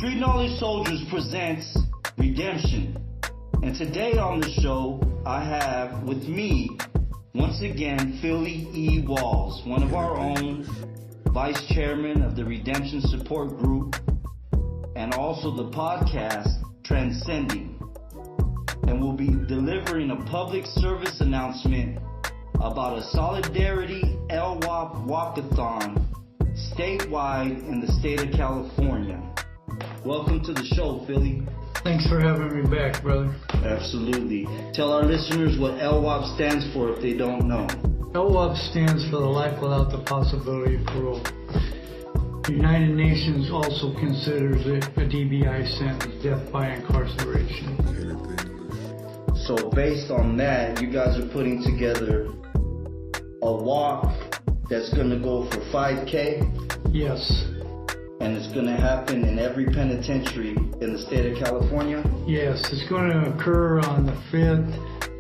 Street Knowledge Soldiers presents Redemption. And today on the show, I have with me, once again, Phille E. Walz, one of our own, Vice Chairman of the Redemption Support Group, and also the podcast, Transcending. And we'll be delivering a public service announcement about a Solidarity L.W.O.P Walk-A-Thon statewide in the state of California. Welcome to the show, Phille. Thanks for having me back, brother. Absolutely. Tell our listeners what L.W.O.P stands for if they don't know. L.W.O.P stands for the life without the possibility of parole. The United Nations also considers it a DBI sentence, death by incarceration. So based on that, you guys are putting together a walk that's going to go for 5K? Yes. And it's going to happen in every penitentiary in the state of California? Yes, it's going to occur on the 5th,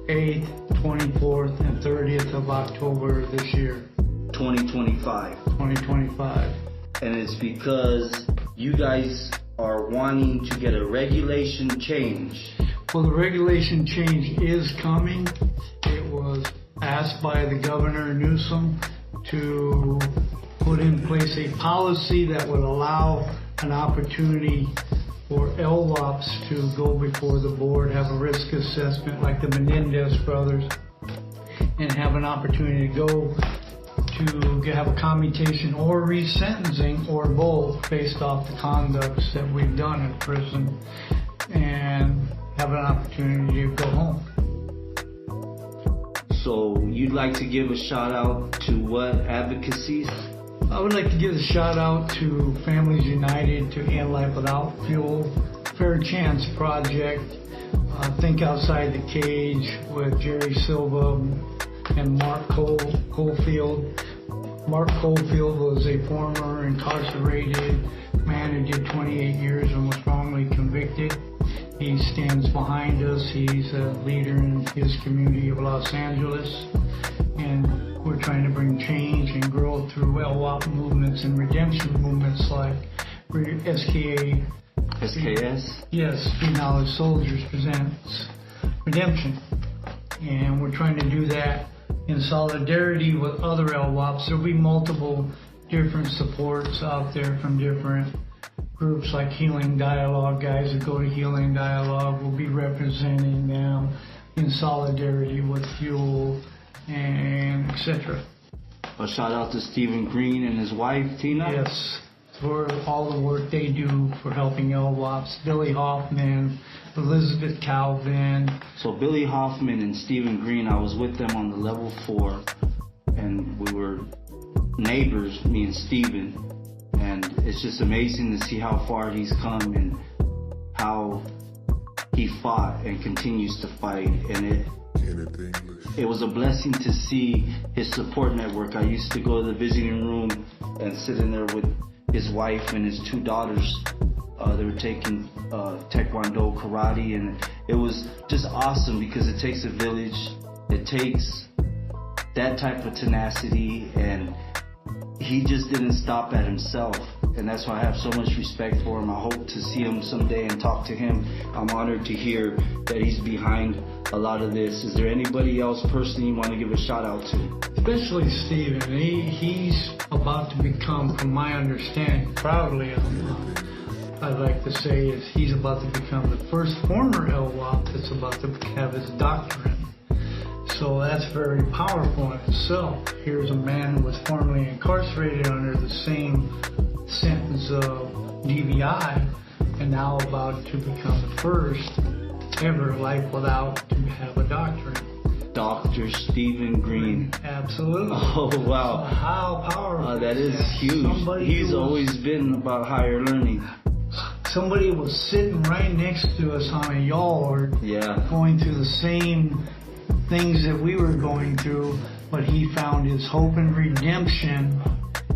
8th, 24th, and 30th of October this year. 2025. 2025. And it's because you guys are wanting to get a regulation change. Well, the regulation change is coming. It was asked by the Governor Newsom to put in place a policy that would allow an opportunity for L.W.O.Ps to go before the board, have a risk assessment like the Menendez brothers, and have an opportunity to go to have a commutation or resentencing or both based off the conducts that we've done in prison and have an opportunity to go home. So you'd like to give a shout out to what advocacies? I would like to give a shout out to Families United, to End Life Without Fuel, Fair Chance Project, Think Outside the Cage with Jerry Silva and Mark Cofield. Mark Cofield was a former incarcerated man who did 28 years and was wrongly convicted. He stands behind us. He's a leader in his community of Los Angeles. And we're trying to bring change and growth through L.W.O.P movements and redemption movements like S.K.S. Yes, Street Knowledge Soldiers presents Redemption. And we're trying to do that in solidarity with other L.W.O.Ps. There'll be multiple different supports out there from different groups like Healing Dialogue. Guys that go to Healing Dialogue will be representing them in solidarity with Fuel and etc. A shout out to Stephen Green and his wife, Tina. Yes, for all the work they do for helping L.W.O.Ps. Billy Hoffman, Elizabeth Calvin. So Billy Hoffman and Stephen Green, I was with them on the level 4, and we were neighbors, me and Stephen. And it's just amazing to see how far he's come and how he fought and continues to fight. And it was a blessing to see his support network. I used to go to the visiting room and sit in there with his wife and his 2 daughters. They were taking Taekwondo, karate, and it was just awesome because it takes a village. It takes that type of tenacity, and he just didn't stop at himself. And that's why I have so much respect for him. I hope to see him someday and talk to him. I'm honored to hear that he's behind a lot of this. Is there anybody else personally you want to give a shout out to? Especially Stephen. He's about to become, from my understanding, proudly, I'd like to say, is he's about to become the first former L.W.O.P that's about to have his doctorate. So that's very powerful in itself. Here's a man who was formerly incarcerated under the same sentence of DBI and now about to become the first ever life without to have a doctorate. Dr. Stephen Green. Absolutely. Oh, wow. So how powerful. That is huge. He's always been about higher learning. Somebody was sitting right next to us on a yard, going through the same things that we were going through, but he found his hope and redemption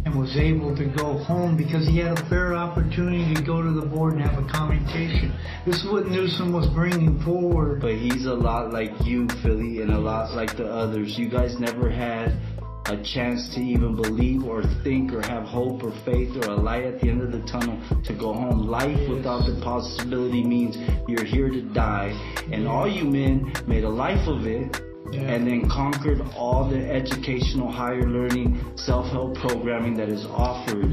and was able to go home because he had a fair opportunity to go to the board and have a commutation. This is what Newsom was bringing forward. But he's a lot like you, Phille, and a lot like the others. You guys never had a chance to even believe or think or have hope or faith or a light at the end of the tunnel to go home. Life without the possibility means you're here to die. And all you men made a life of it. And then conquered all the educational, higher learning, self-help programming that is offered.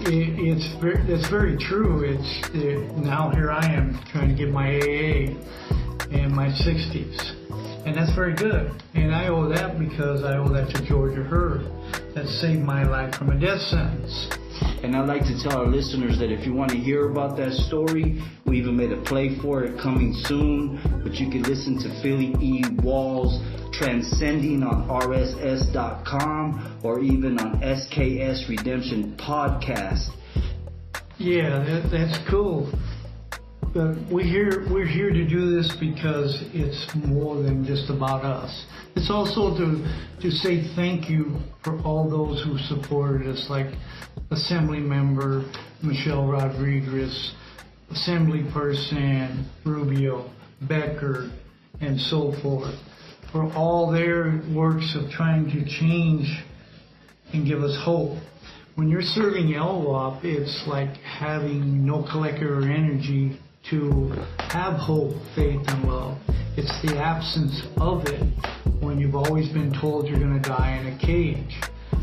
It's very true. Now here I am trying to get my AA in my 60s, and that's very good. And I owe that because I owe that to Georgia Hurd, that saved my life from a death sentence. And I'd like to tell our listeners that if you want to hear about that story, we even made a play for it coming soon. But you can listen to Phille E. Walz Transcending on RSS.com or even on S.K.S. Redemption Podcast. Yeah, that's cool. But we're here to do this because it's more than just about us. It's also to say thank you for all those who supported us, like Assembly Member Michelle Rodriguez, Assembly Person Rubio, Becker, and so forth, for all their works of trying to change and give us hope. When you're serving L.W.O.P, it's like having no collector or energy to have hope, faith, and love. It's the absence of it when you've always been told you're going to die in a cage.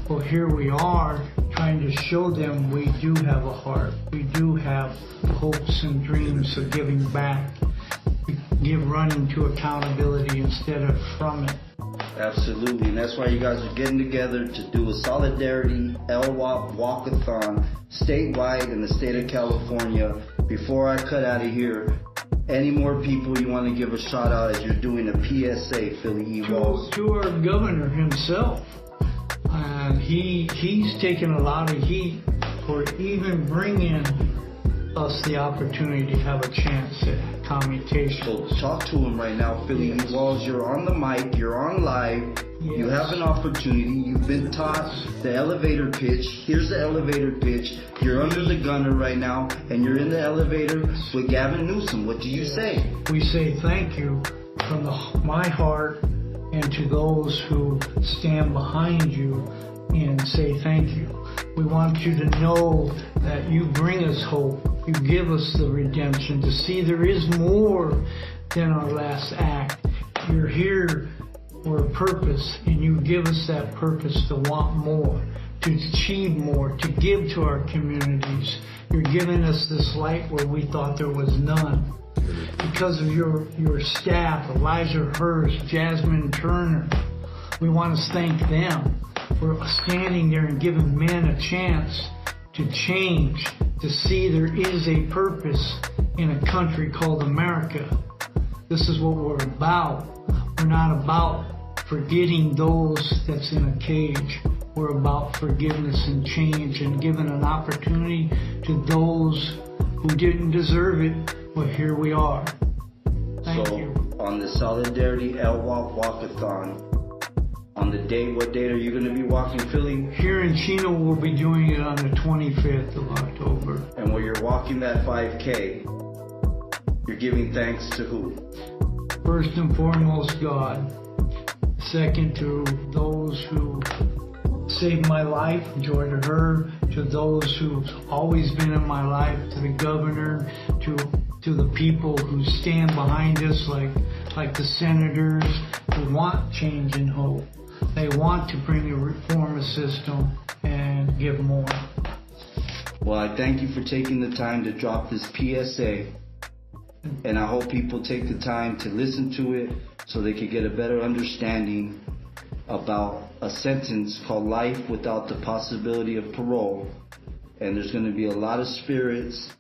Well, here we are trying to show them we do have a heart. We do have hopes and dreams of giving back. We give running to accountability instead of from it. Absolutely, and that's why you guys are getting together to do a solidarity L.W.O.P Walk-A-Thon statewide in the state of California. Before I cut out of here, any more people you want to give a shout out as you're doing a PSA, Phille E. Walz? To our governor himself. He's taken a lot of heat for even bringing us the opportunity to have a chance at commutation. So talk to him right now, Phille E. Walz. You're on the mic, you're on live, you have an opportunity, you've been taught the elevator pitch. Here's the elevator pitch. You're under the gunner right now, and you're in the elevator with Gavin Newsom. What do you say? We say thank you from my heart and to those who stand behind you and say thank you. We want you to know that you bring us hope. You give us the redemption to see there is more than our last act. You're here for a purpose, and you give us that purpose to want more, to achieve more, to give to our communities. You're giving us this light where we thought there was none. Because of your staff, Elijah Hurst, Jasmine Turner, we want to thank them for standing there and giving men a chance to change, to see there is a purpose in a country called America. This is what we're about. We're not about forgetting those that's in a cage. We're about forgiveness and change and giving an opportunity to those who didn't deserve it. Well, here we are. Thank you. On the Solidarity L.W.O.P Walk-A-Thon, on the date, what date are you going to be walking, Phille? Here in Chino, we'll be doing it on the 25th of October. And when you're walking that 5K, you're giving thanks to who? First and foremost, God. Second, to those who saved my life, Georgia Hurd, to those who've always been in my life, to the governor, to the people who stand behind us, like the senators who want change and hope. They want to bring a reformist system and give more. Well, I thank you for taking the time to drop this PSA, and I hope people take the time to listen to it so they could get a better understanding about a sentence called life without the possibility of parole. And there's going to be a lot of spirits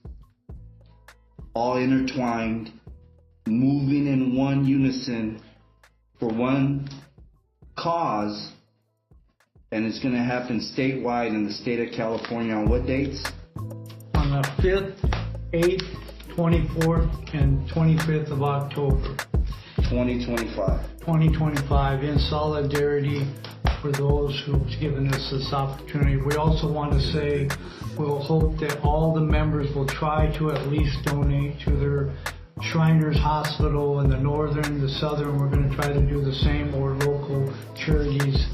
all intertwined, moving in one unison for one cause, and it's going to happen statewide in the state of California. On what dates? On the 5th, 8th, 24th, and 25th of October. 2025. 2025, in solidarity for those who've given us this opportunity. We also want to say we'll hope that all the members will try to at least donate to their Shriners Hospital in the northern, the southern. We're going to try to do the same, or local charities.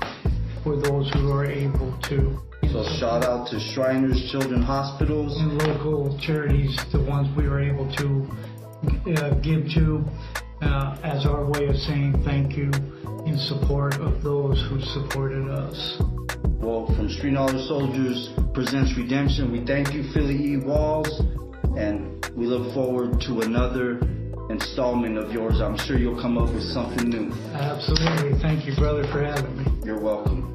for those who are able to. So shout out to Shriners Children's Hospitals. And local charities, the ones we were able to give to as our way of saying thank you in support of those who supported us. Well, from Street Knowledge Soldiers presents Redemption, we thank you, Phille Walz, and we look forward to another installment of yours. I'm sure you'll come up with something new. Absolutely. Thank you, brother, for having me. You're welcome.